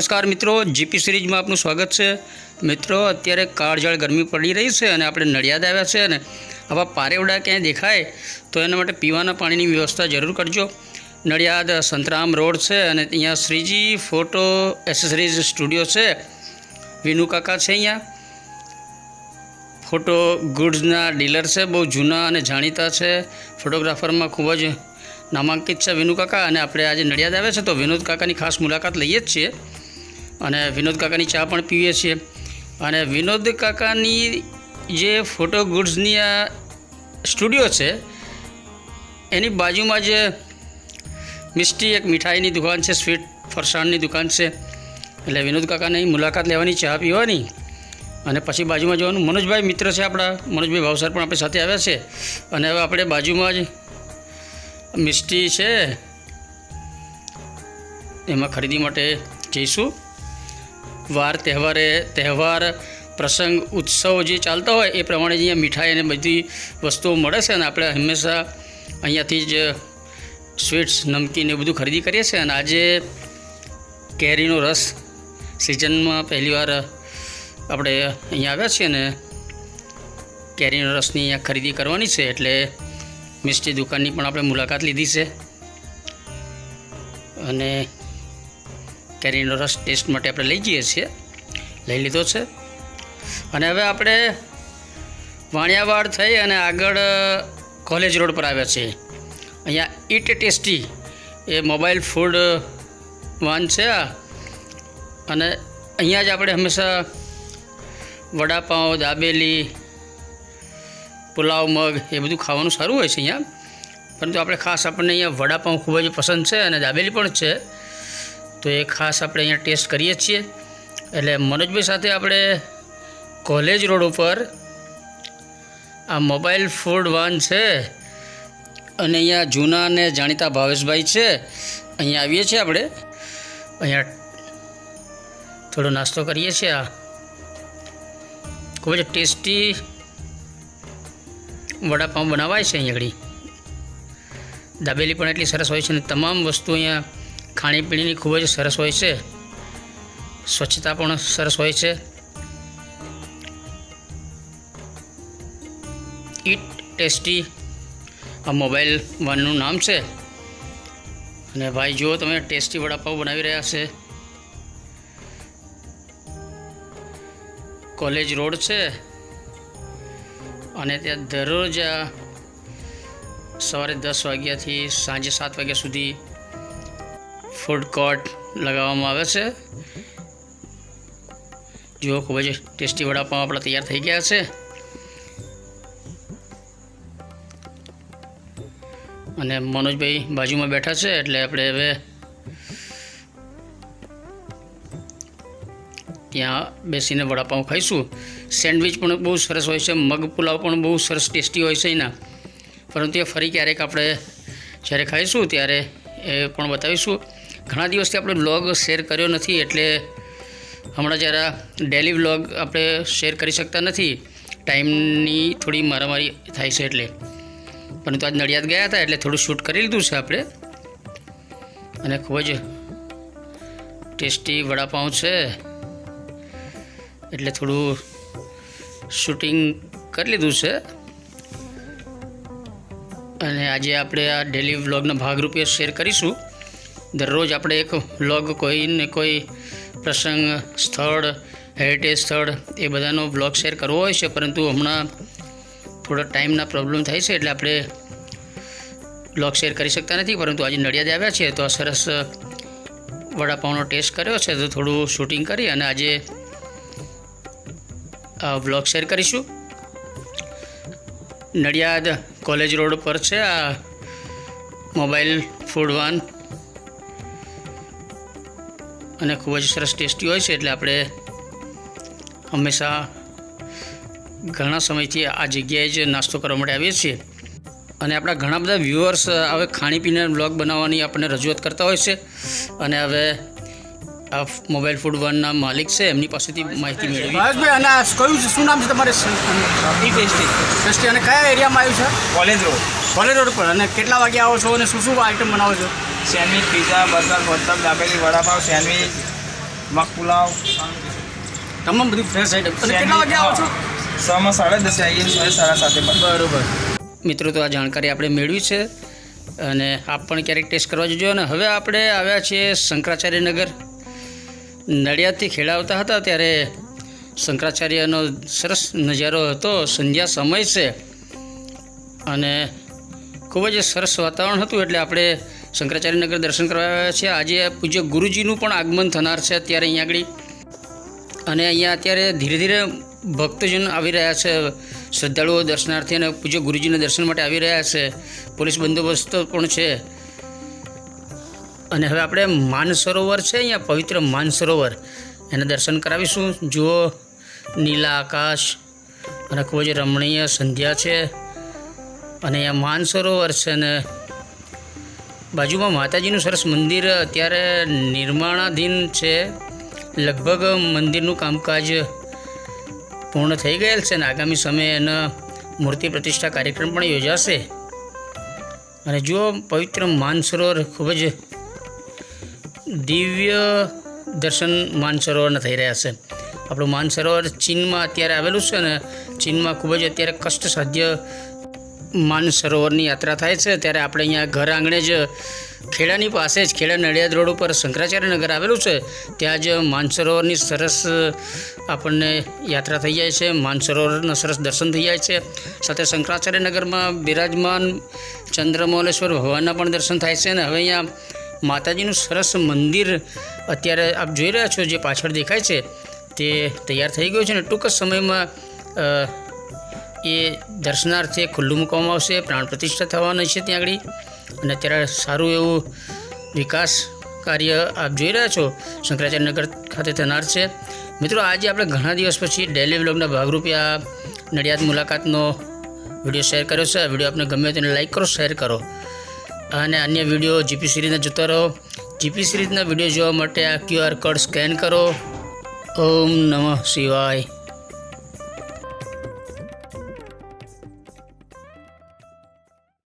નમસ્કાર મિત્રો, જીપી સિરીઝમાં આપનું સ્વાગત છે। મિત્રો, અત્યારે કાળઝાળ ગરમી પડી રહી છે અને આપણે નડિયાદ આવ્યા છે અને આવા પારેવડા ક્યાંય દેખાય તો એના માટે પીવાના પાણીની વ્યવસ્થા જરૂર કરજો। નડિયાદ સંતરામ રોડ છે અને અહીંયા શ્રીજી ફોટો એસેસરીઝ સ્ટુડિયો છે। વિનુ કાકા છે, અહીંયા ફોટો ગુડ્સના ડીલર છે, બહુ જૂના અને જાણીતા છે, ફોટોગ્રાફરમાં ખૂબ જ નામાંકિત છે વિનુ કાકા। અને આપણે આજે નડિયાદ આવ્યા છે તો વિનોદ કાકાની ખાસ મુલાકાત લઈએ જ છીએ અને વિનોદ કાકાની ચા પણ પીએ છીએ। અને વિનોદ કાકાની જે ફોટો ગુડ્સની આ સ્ટુડિયો છે એની બાજુમાં જ મિષ્ટી એક મીઠાઈની દુકાન છે, સ્વીટ ફરસાણની દુકાન છે। એટલે વિનોદ કાકાની મુલાકાત લેવાની, ચા પીવાની અને પછી બાજુમાં જવાનું। મનોજભાઈ મિત્ર છે આપણા, મનોજભાઈ ભાવસર પણ આપણી સાથે આવ્યા છે। અને હવે આપણે બાજુમાં જ મિષ્ટી છે એમાં ખરીદી માટે જઈશું। તહેવાર પ્રસંગ ઉત્સવ જે ચાલતા હોય એ પ્રમાણે અહીંયા મીઠાઈ અને બધી વસ્તુઓ મળે છે અને આપણે હંમેશા અહીંયાથી જ સ્વીટ્સ, નમકીન એ બધું ખરીદી કરીએ છીએ। અને આજે કેરીનો રસ સિઝનમાં પહેલીવાર આપણે અહીંયા આવ્યા છીએ અને કેરીનો રસની અહીંયા ખરીદી કરવાની છે, એટલે મિષ્ટી દુકાનની પણ આપણે મુલાકાત લીધી છે અને કેરીનો રસ ટેસ્ટ માટે આપણે લઈ જઈએ છીએ, લઈ લીધો છે। અને હવે આપણે વાણિયાવાડ થઈ અને આગળ કોલેજ રોડ પર આવ્યા છીએ। અહીંયા ઈટ ટેસ્ટી એ મોબાઈલ ફૂડ વાન છે આ, અને અહીંયા જ આપણે હંમેશા વડાપાઉં, દાબેલી, પુલાવ, મગ એ બધું ખાવાનું સારું હોય છે અહીંયા। પરંતુ આપણને અહીંયા વડાપાઉં ખૂબ જ પસંદ છે અને દાબેલી પણ છે, તો એ ખાસ આપણે અહીંયા ટેસ્ટ કરીએ છીએ। એટલે મનોજભાઈ સાથે આપણે કોલેજ રોડ ઉપર આ મોબાઈલ ફૂડ વાન છે અને અહીંયા જૂના અને જાણીતા ભાવેશભાઈ છે, અહીંયા આવીએ છીએ આપણે, અહીંયા થોડો નાસ્તો કરીએ છીએ। આ ખૂબ જ ટેસ્ટી વડાપાઉં બનાવાય છે અહીં આગળ, દાબેલી પણ એટલી સરસ હોય છે અને તમામ વસ્તુ અહીંયા ખાણીપીણીની ખૂબ જ સરસ હોય છે, સ્વચ્છતા પણ સરસ હોય છે। ઈટ ટેસ્ટી આ મોબાઈલ વાનનું નામ છે અને ભાઈ જુઓ તમે ટેસ્ટી વડાપાઉં બનાવી રહ્યા છે। કોલેજ રોડ છે અને ત્યાં દરરોજ સવારે 10 વાગ્યાથી સાંજે 7 વાગ્યા સુધી ફૂડ કોર્ટ લગાવવામાં આવે છે। જુઓ ખૂબ જ ટેસ્ટી વડાપાઉં આપણા તૈયાર થઈ ગયા છે અને મનોજભાઈ બાજુમાં બેઠા છે, એટલે આપણે હવે ત્યાં બેસીને વડાપાઉં ખાઈશું। સેન્ડવિચ પણ બહુ સરસ હોય છે, મગ પુલાવ પણ બહુ સરસ ટેસ્ટી હોય છે એના, પરંતુ એ ફરી ક્યારેક આપણે જ્યારે ખાઈશું ત્યારે એ પણ બતાવીશું। ઘણા દિવસથી આપણે વ્લોગ શેર કર્યો નથી, એટલે હમણાં જ્યારે ડેલી વ્લોગ આપણે શેર કરી શકતા નથી, ટાઈમની થોડી મારામારી થાય છે એટલે। પરંતુ આજ નડિયાદ ગયા હતા એટલે થોડું શૂટ કરી લીધું છે આપણે અને ખૂબ જ ટેસ્ટી વડાપાઉં છે એટલે થોડું શૂટિંગ કરી લીધું છે। અને આજે આપણે આ ડેલી વ્લોગના ભાગરૂપે શેર કરીશું। દરરોજ આપણે એક વ્લોગ કોઈને કોઈ પ્રસંગ, સ્થળ, હેરિટેજ સ્થળ એ બધાનો વ્લોગ શેર કરવો હોય છે, પરંતુ હમણાં થોડો ટાઈમના પ્રોબ્લેમ થાય છે એટલે આપણે વ્લોગ શેર કરી શકતા નથી। પરંતુ આજે નડિયાદ આવ્યા છીએ તો આ સરસ વડાપાઉંનો ટેસ્ટ કર્યો છે તો થોડું શૂટિંગ કરી અને આજે આ વ્લોગ શેર કરીશું। નડિયાદ કોલેજ રોડ પર છે આ મોબાઈલ ફૂડ વાન અને ખૂબ જ સરસ ટેસ્ટી હોય છે, એટલે આપણે હંમેશા ઘણા સમયથી આ જગ્યાએ જ નાસ્તો કરવા માટે આવીએ છીએ। અને આપણા ઘણા બધા વ્યુઅર્સ હવે ખાણીપીણીના બ્લોગ બનાવવાની આપણને રજૂઆત કરતા હોય છે અને હવે આ મોબાઈલ ફૂડ વાનના માલિક છે એમની પાસેથી માહિતી મેળવી। ભાવેશભાઈ, અને કયું છે, શું નામ છે તમારે? ટેસ્ટી અને કયા એરિયામાં આવ્યું છે? કોલેજ રોડ પર। અને કેટલા વાગે આવો છો અને શું આઈટમ બનાવો છો? Sandwich, pizza, burger, hot dog, dabeli, vada pav, sandwich, મગ પુલાવ તમામ બધું ફ્રેશ આઈટમ. અને કેટલા વાગે આવો છો? 6 માં 10:30 આવીએ, 7:30 બંધ. બરોબર. મિત્રો, તો આ જાણકારી આપણે મેળવી છે અને આપ પણ ક્યારેક ટેસ્ટ કરવા જજો. અને હવે આપણે આવ્યા છીએ શંકરાચાર્યનગર. નડિયાદથી ખેડા આવતા હતા ત્યારે શંકરાચાર્યનો સરસ નજારો હતો. સંધ્યા સમય છે અને ખૂબ જ સરસ વાતાવરણ હતું, એટલે આપણે શંકરાચાર્યનગર દર્શન કરવા આવ્યા છીએ. આજે પૂજ્ય ગુરુજીનું પણ આગમન થનાર છે અત્યારે અહીંયા આગળ. અને અહીંયા અત્યારે ધીરે ધીરે ભક્તજન આવી રહ્યા છે, શ્રદ્ધાળુઓ દર્શનાર્થી અને પૂજ્ય ગુરુજીના દર્શન માટે આવી રહ્યા છે. પોલીસ બંદોબસ્ત પણ છે. અને હવે આપણે માનસરોવર છે, અહીંયા પવિત્ર માનસરોવર, એના દર્શન કરાવીશું. જુઓ, નીલા આકાશ અને ખૂબ જ રમણીય સંધ્યા છે. અને અહીંયા માનસરોવર છે અને બાજુમાં માતાજીનું સરસ મંદિર અત્યારે નિર્માણાધીન છે. લગભગ મંદિરનું કામકાજ પૂર્ણ થઈ ગયેલ છે અને આગામી સમયે એના મૂર્તિ પ્રતિષ્ઠા કાર્યક્રમ પણ યોજાશે. અને જુઓ, પવિત્ર માનસરોવર, ખૂબ જ દિવ્ય દર્શન માનસરોવરના થઈ રહ્યા છે. આપણું માનસરોવર ચીનમાં અત્યારે આવેલું છે અને ચીનમાં ખૂબ જ અત્યારે કષ્ટસાધ્ય માનસરોવરની યાત્રા થાય છે. ત્યારે આપણે અહીંયા ઘર આંગણે જ ખેડાની પાસે જ, ખેડા નડિયાદ રોડ ઉપર શંકરાચાર્યનગર આવેલું છે, ત્યાં જ માનસરોવરની સરસ આપણને યાત્રા થઈ જાય છે. માનસરોવરના સરસ દર્શન થઈ જાય છે. સાથે શંકરાચાર્યનગરમાં બિરાજમાન ચંદ્રમૌલેશ્વર ભગવાનના પણ દર્શન થાય છે. અને હવે અહીંયા માતાજીનું સરસ મંદિર અત્યારે આપ જોઈ રહ્યા છો, જે પાછળ દેખાય છે તે તૈયાર થઈ ગયું છે અને ટૂંક જ સમયમાં એ દર્શનાર્થે ખુલ્લું મૂકવામાં આવશે. પ્રાણ પ્રતિષ્ઠા થવાની છે ત્યાં આગળ. અને અત્યારે સારું એવું વિકાસ કાર્ય આપ જોઈ રહ્યા છો શંકરાચાર્યનગર ખાતે થનાર છે. મિત્રો, આજે આપણે ઘણા દિવસ પછી ડેલી વ્લોગના ભાગરૂપે આ નડિયાદ મુલાકાતનો વિડીયો શેર કર્યો છે. આ વિડીયો આપને ગમે તેને લાઈક કરો, શેર કરો અને અન્ય વિડીયો જીપી સિરીઝના જોતા રહો. જીપી સિરીઝના વિડીયો જોવા માટે આ QR કોડ સ્કેન કરો. ઓમ નમઃ શિવાય.